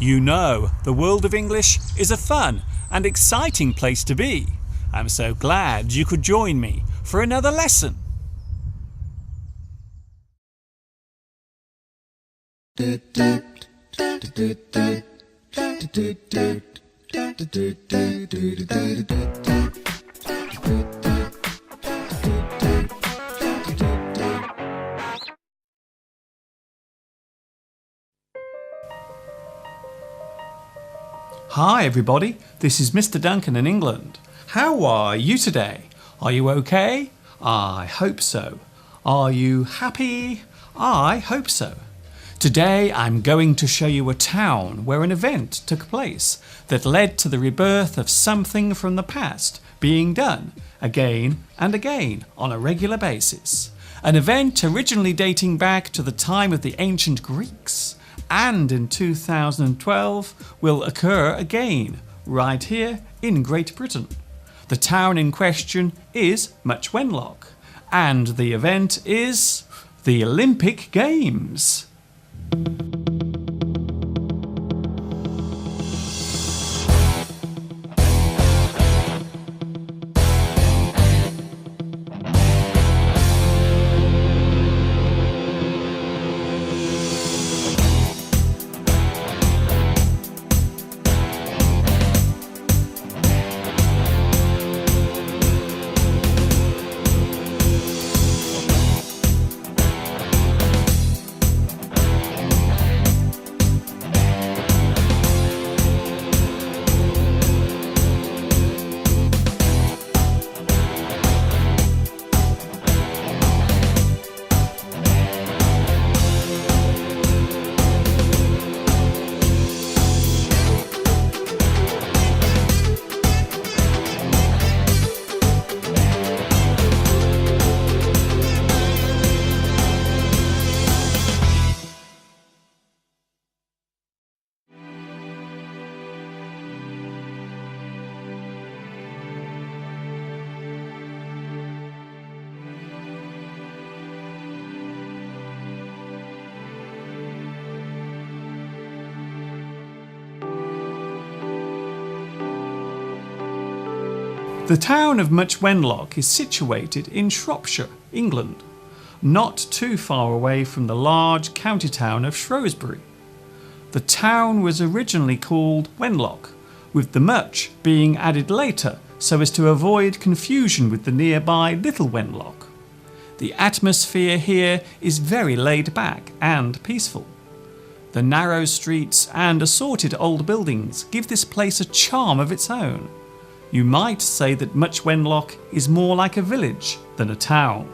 You know, the world of English is a fun and exciting place to be. I'm so glad you could join me for another lesson. Hi everybody, this is Mr. Duncan in England. How are you today? Are you okay? I hope so. Are you happy? I hope so. Today I'm going to show you a town where an event took place that led to the rebirth of something from the past being done again and again on a regular basis. An event originally dating back to the time of the ancient Greeks, and in 2012 will occur again right here in Great Britain. The town in question is Much Wenlock, and the event is the Olympic Games. The town of Much Wenlock is situated in Shropshire, England, not too far away from the large county town of Shrewsbury. The town was originally called Wenlock, with the Much being added later so as to avoid confusion with the nearby Little Wenlock. The atmosphere here is very laid back and peaceful. The narrow streets and assorted old buildings give this place a charm of its own. You might say that Much Wenlock is more like a village than a town.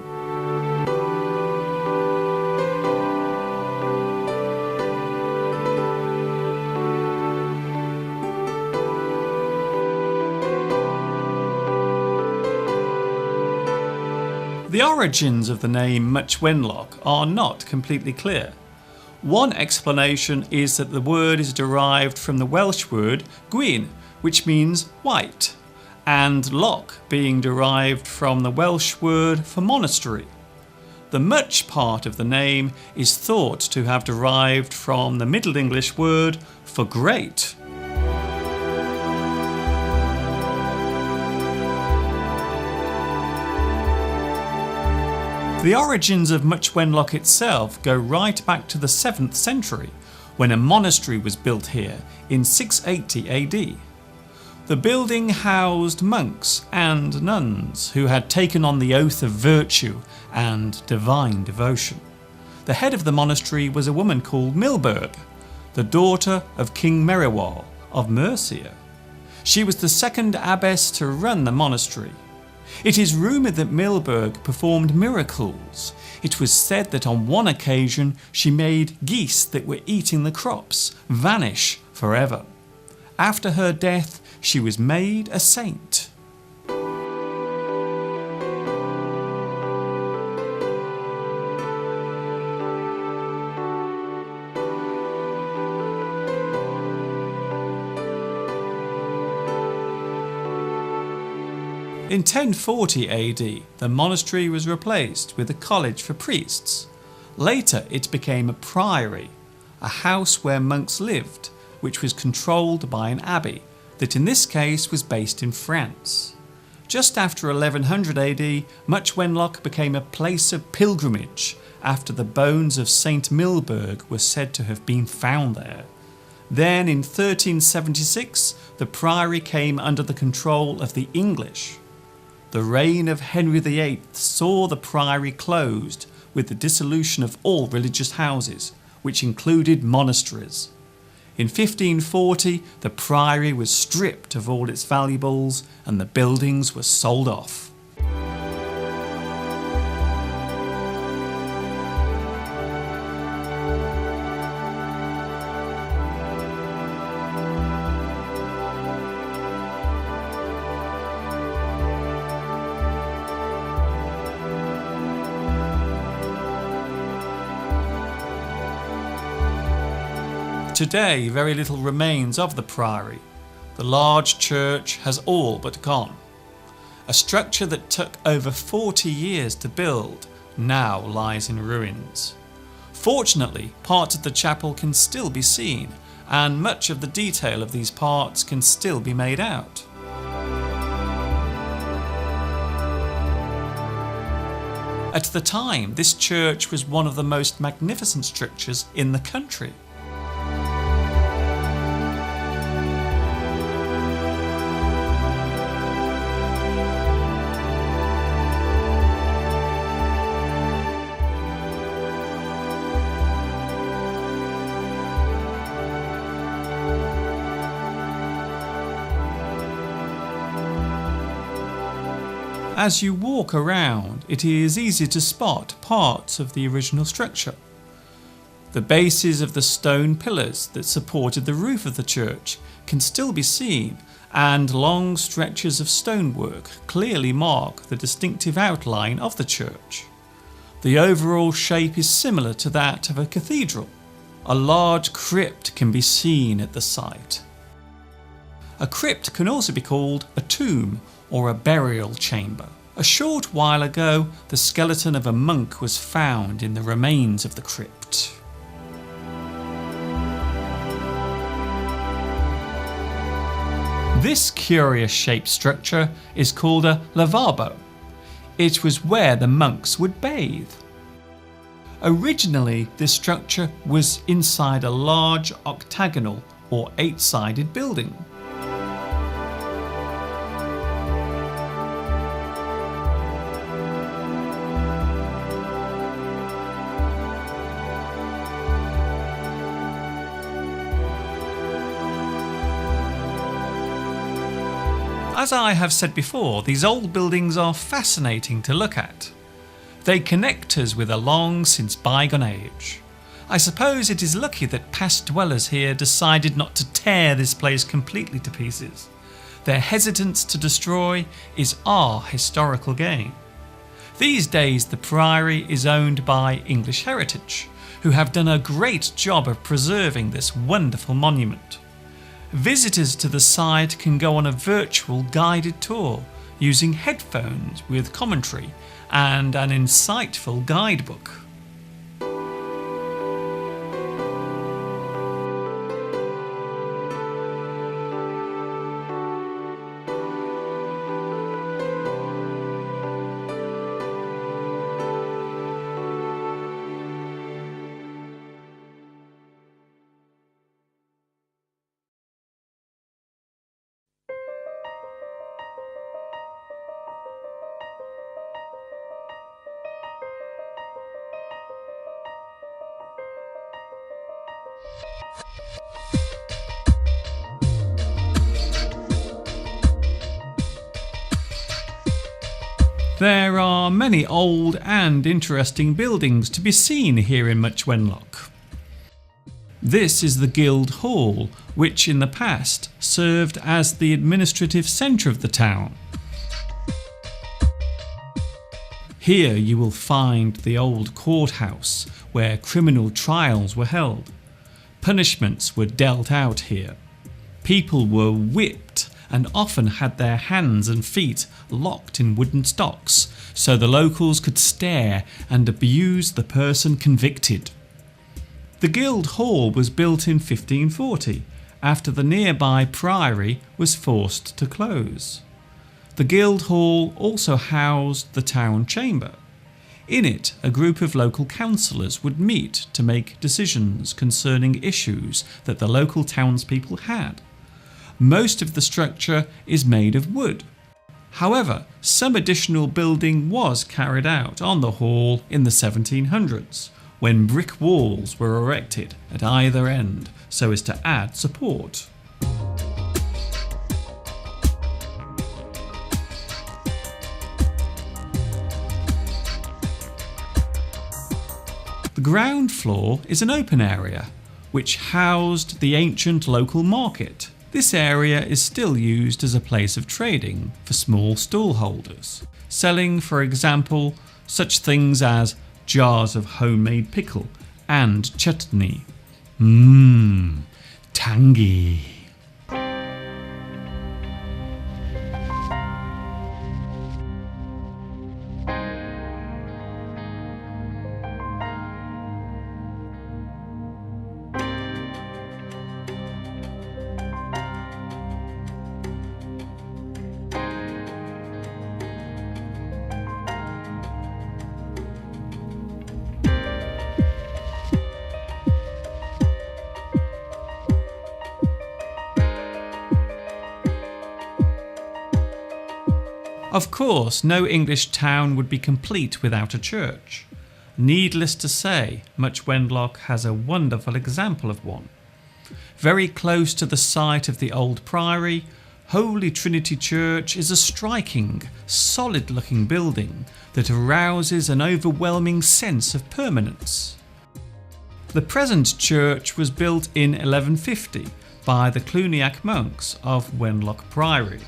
The origins of the name Much Wenlock are not completely clear. One explanation is that the word is derived from the Welsh word gwyn, which means white, and loch being derived from the Welsh word for monastery. The Much part of the name is thought to have derived from the Middle English word for great. The origins of Much Wenlock itself go right back to the 7th century, when a monastery was built here in 680 AD. The building housed monks and nuns who had taken on the oath of virtue and divine devotion. The head of the monastery was a woman called Milburg, the daughter of King Meriwal of Mercia. She was the second abbess to run the monastery. It is rumoured that Milburg performed miracles. It was said that on one occasion she made geese that were eating the crops vanish forever. After her death, she was made a saint. In 1040 AD, the monastery was replaced with a college for priests. Later it became a priory, a house where monks lived, which was controlled by an abbey that in this case was based in France. Just after 1100 AD, Much Wenlock became a place of pilgrimage after the bones of St Milburg were said to have been found there. Then in 1376 the priory came under the control of the English. The reign of Henry VIII saw the priory closed with the dissolution of all religious houses, which included monasteries. In 1540 the priory was stripped of all its valuables and the buildings were sold off. Today very little remains of the priory. The large church has all but gone. A structure that took over 40 years to build now lies in ruins. Fortunately, parts of the chapel can still be seen, and much of the detail of these parts can still be made out. At the time, this church was one of the most magnificent structures in the country. As you walk around, it is easy to spot parts of the original structure. The bases of the stone pillars that supported the roof of the church can still be seen, and long stretches of stonework clearly mark the distinctive outline of the church. The overall shape is similar to that of a cathedral. A large crypt can be seen at the site. A crypt can also be called a tomb or a burial chamber. A short while ago, the skeleton of a monk was found in the remains of the crypt. This curious shaped structure is called a lavabo. It was where the monks would bathe. Originally, this structure was inside a large octagonal or 8-sided building. As I have said before, these old buildings are fascinating to look at. They connect us with a long since bygone age. I suppose it is lucky that past dwellers here decided not to tear this place completely to pieces. Their hesitance to destroy is our historical gain. These days the priory is owned by English Heritage, who have done a great job of preserving this wonderful monument. Visitors to the site can go on a virtual guided tour using headphones with commentary and an insightful guidebook. There are many old and interesting buildings to be seen here in Much Wenlock. This is the Guild Hall, which in the past served as the administrative centre of the town. Here you will find the old courthouse where criminal trials were held. Punishments were dealt out here. People were whipped and often had their hands and feet locked in wooden stocks so the locals could stare and abuse the person convicted. The Guild Hall was built in 1540 after the nearby priory was forced to close. The Guildhall also housed the town chamber. In it, a group of local councillors would meet to make decisions concerning issues that the local townspeople had. Most of the structure is made of wood. However, some additional building was carried out on the hall in the 1700s, when brick walls were erected at either end so as to add support. The ground floor is an open area which housed the ancient local market. This area is still used as a place of trading for small stallholders, selling, for example, such things as jars of homemade pickle and chutney. Tangy. Of course, no English town would be complete without a church. Needless to say, Much Wenlock has a wonderful example of one. Very close to the site of the old priory, Holy Trinity Church is a striking, solid-looking building that arouses an overwhelming sense of permanence. The present church was built in 1150 by the Cluniac monks of Wenlock Priory.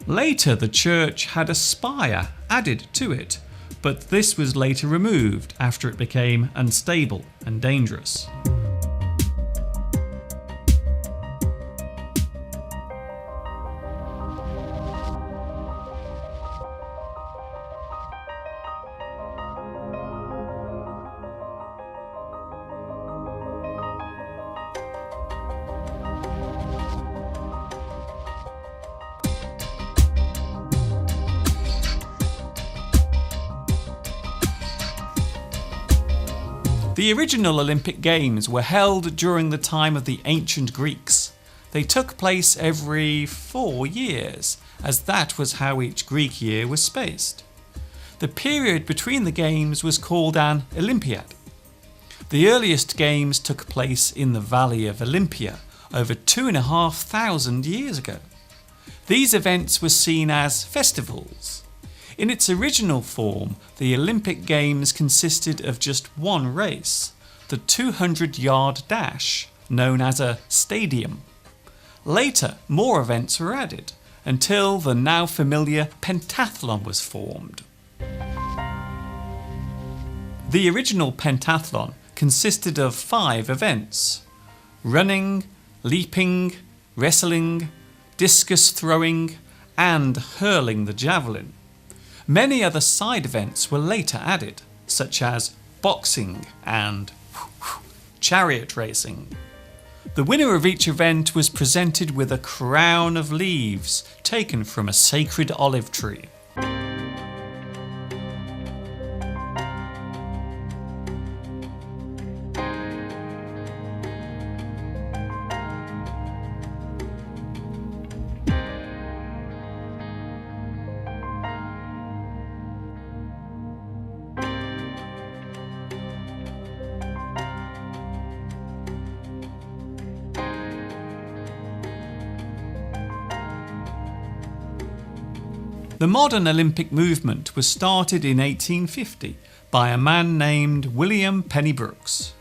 Later, the church had a spire added to it, but this was later removed after it became unstable and dangerous. The original Olympic Games were held during the time of the ancient Greeks. They took place every 4 years, as that was how each Greek year was spaced. The period between the games was called an Olympiad. The earliest games took place in the Valley of Olympia over 2,500 years ago. These events were seen as festivals. In its original form, the Olympic Games consisted of just one race, the 200-yard dash, known as a stadium. Later, more events were added, until the now familiar pentathlon was formed. The original pentathlon consisted of 5 events: running, leaping, wrestling, discus throwing, and hurling the javelin. Many other side events were later added, such as boxing and chariot racing. The winner of each event was presented with a crown of leaves taken from a sacred olive tree. The modern Olympic movement was started in 1850 by a man named William Penny Brooks.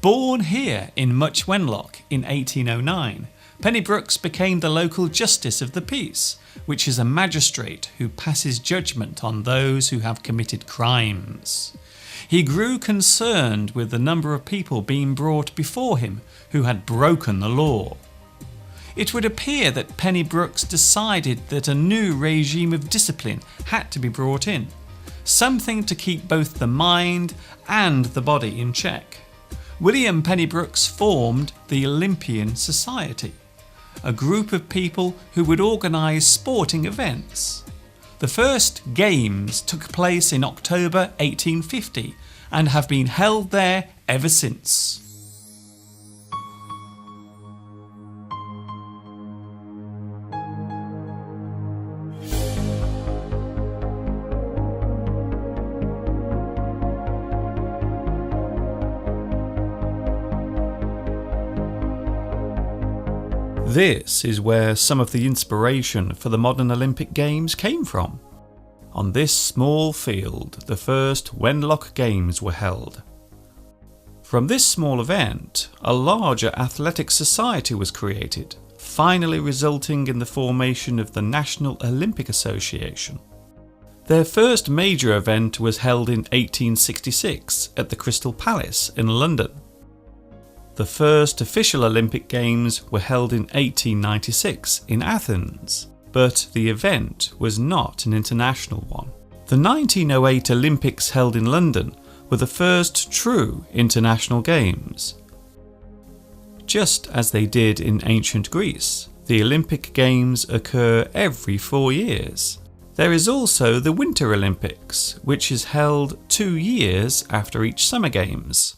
Born here in Much Wenlock in 1809, Penny Brooks became the local justice of the peace, which is a magistrate who passes judgment on those who have committed crimes. He grew concerned with the number of people being brought before him who had broken the law. It would appear that Penny Brooks decided that a new regime of discipline had to be brought in, something to keep both the mind and the body in check. William Penny Brooks formed the Olympian Society, a group of people who would organise sporting events. The first games took place in October 1850 and have been held there ever since. This is where some of the inspiration for the modern Olympic Games came from. On this small field, the first Wenlock Games were held. From this small event, a larger athletic society was created, finally resulting in the formation of the National Olympic Association. Their first major event was held in 1866 at the Crystal Palace in London. The first official Olympic Games were held in 1896 in Athens, but the event was not an international one. The 1908 Olympics held in London were the first true international games. Just as they did in ancient Greece, the Olympic Games occur every 4 years. There is also the Winter Olympics, which is held 2 years after each Summer Games.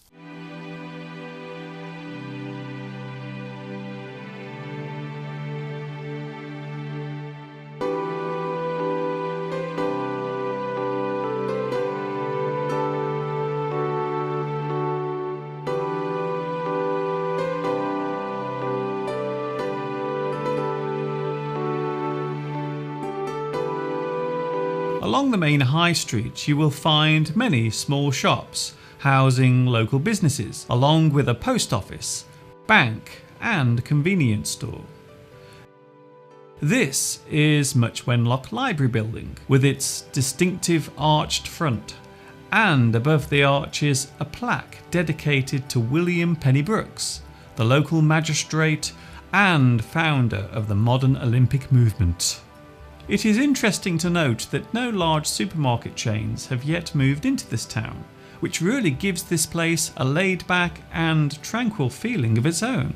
Along the main high street you will find many small shops housing local businesses, along with a post office, bank and convenience store. This is Much Wenlock Library Building with its distinctive arched front, and above the arches a plaque dedicated to William Penny Brooks, the local magistrate and founder of the modern Olympic movement. It is interesting to note that no large supermarket chains have yet moved into this town, which really gives this place a laid-back and tranquil feeling of its own.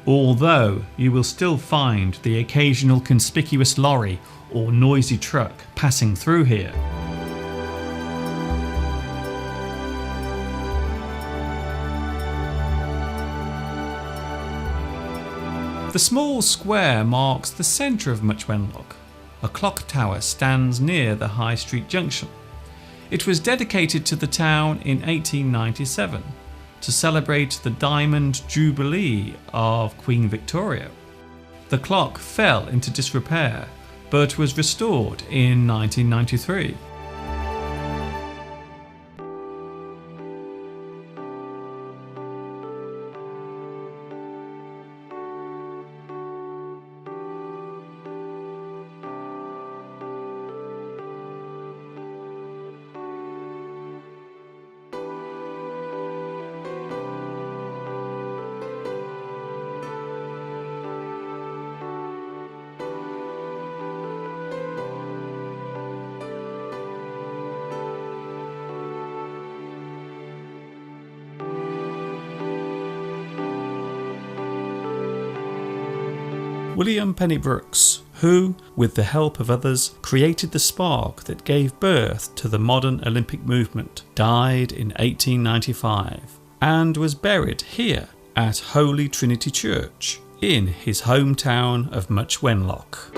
Although you will still find the occasional conspicuous lorry or noisy truck passing through here. The small square marks the centre of Much Wenlock. A clock tower stands near the High Street junction. It was dedicated to the town in 1897 to celebrate the Diamond Jubilee of Queen Victoria. The clock fell into disrepair but was restored in 1993. William Penny Brooks, who, with the help of others, created the spark that gave birth to the modern Olympic movement, died in 1895 and was buried here at Holy Trinity Church in his hometown of Much Wenlock.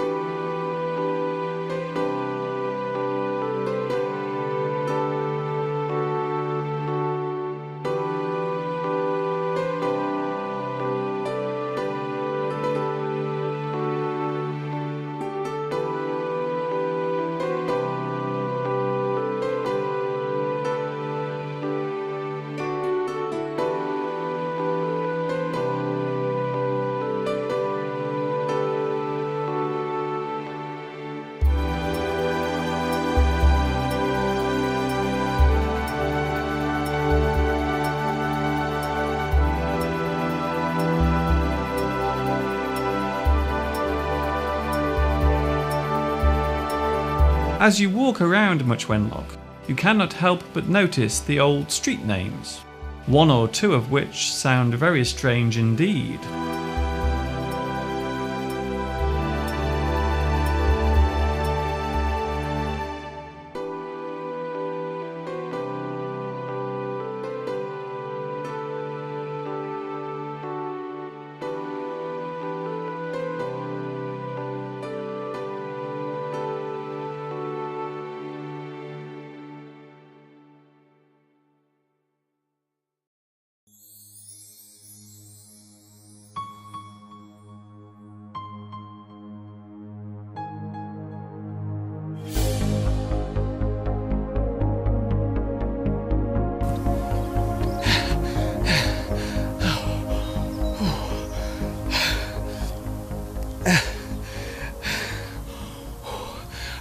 As you walk around Much Wenlock, you cannot help but notice the old street names, one or two of which sound very strange indeed.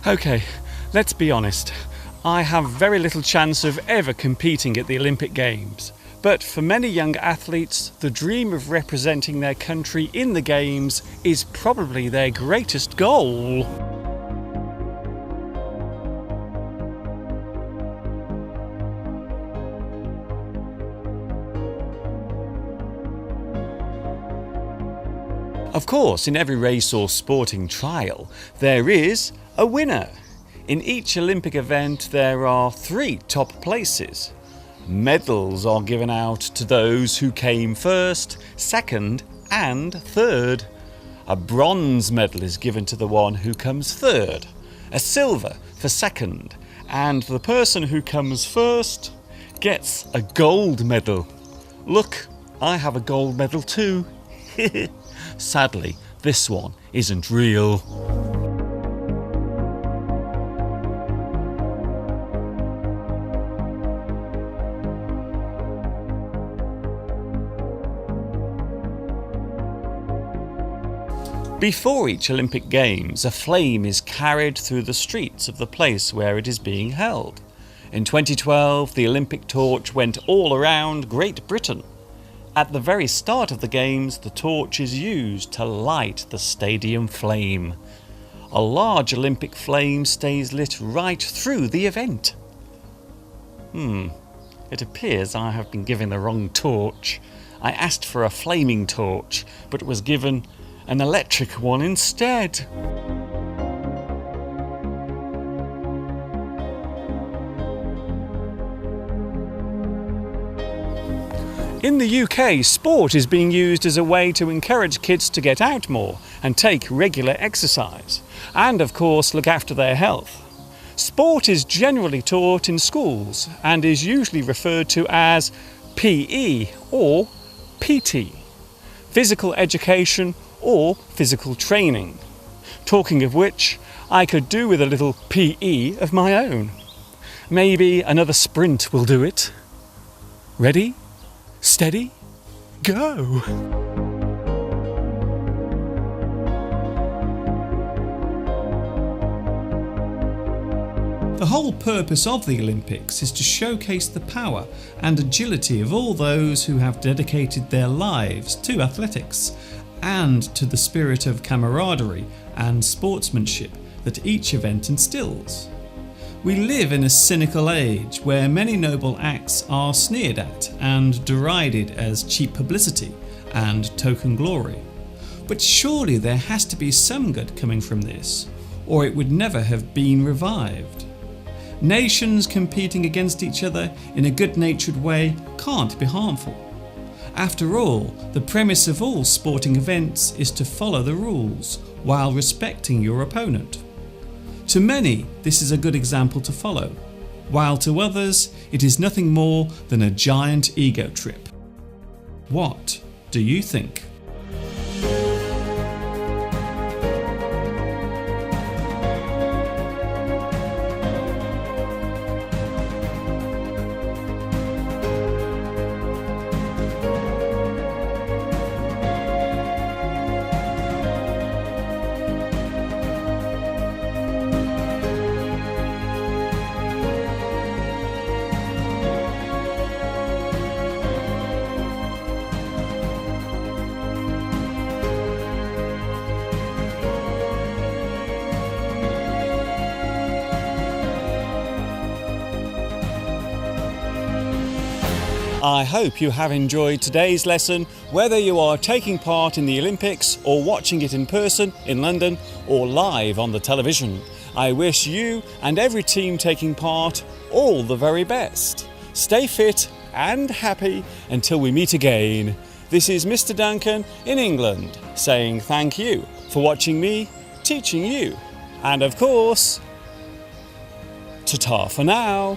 Okay, let's be honest. I have very little chance of ever competing at the Olympic Games. But for many young athletes, the dream of representing their country in the Games is probably their greatest goal. Of course, in every race or sporting trial, there is a winner. In each Olympic event, there are 3 top places. Medals are given out to those who came first, second, and third. A bronze medal is given to the one who comes third, a silver for second, and the person who comes first gets a gold medal. Look, I have a gold medal too. Sadly, this one isn't real. Before each Olympic Games, a flame is carried through the streets of the place where it is being held. In 2012, the Olympic torch went all around Great Britain. At the very start of the Games, the torch is used to light the stadium flame. A large Olympic flame stays lit right through the event. It appears I have been given the wrong torch. I asked for a flaming torch, but was given an electric one instead. In the UK, sport is being used as a way to encourage kids to get out more and take regular exercise, and of course look after their health. Sport is generally taught in schools and is usually referred to as PE or PT, physical education or physical training. Talking of which, I could do with a little PE of my own. Maybe another sprint will do it. Ready? Steady? Go! The whole purpose of the Olympics is to showcase the power and agility of all those who have dedicated their lives to athletics and to the spirit of camaraderie and sportsmanship that each event instills. We live in a cynical age where many noble acts are sneered at and derided as cheap publicity and token glory. But surely there has to be some good coming from this, or it would never have been revived. Nations competing against each other in a good-natured way can't be harmful. After all, the premise of all sporting events is to follow the rules while respecting your opponent. To many, this is a good example to follow, while to others, it is nothing more than a giant ego trip. What do you think? I hope you have enjoyed today's lesson, whether you are taking part in the Olympics or watching it in person in London or live on the television. I wish you and every team taking part all the very best. Stay fit and happy until we meet again. This is Mr. Duncan in England saying thank you for watching me teaching you. And of course, ta-ta for now.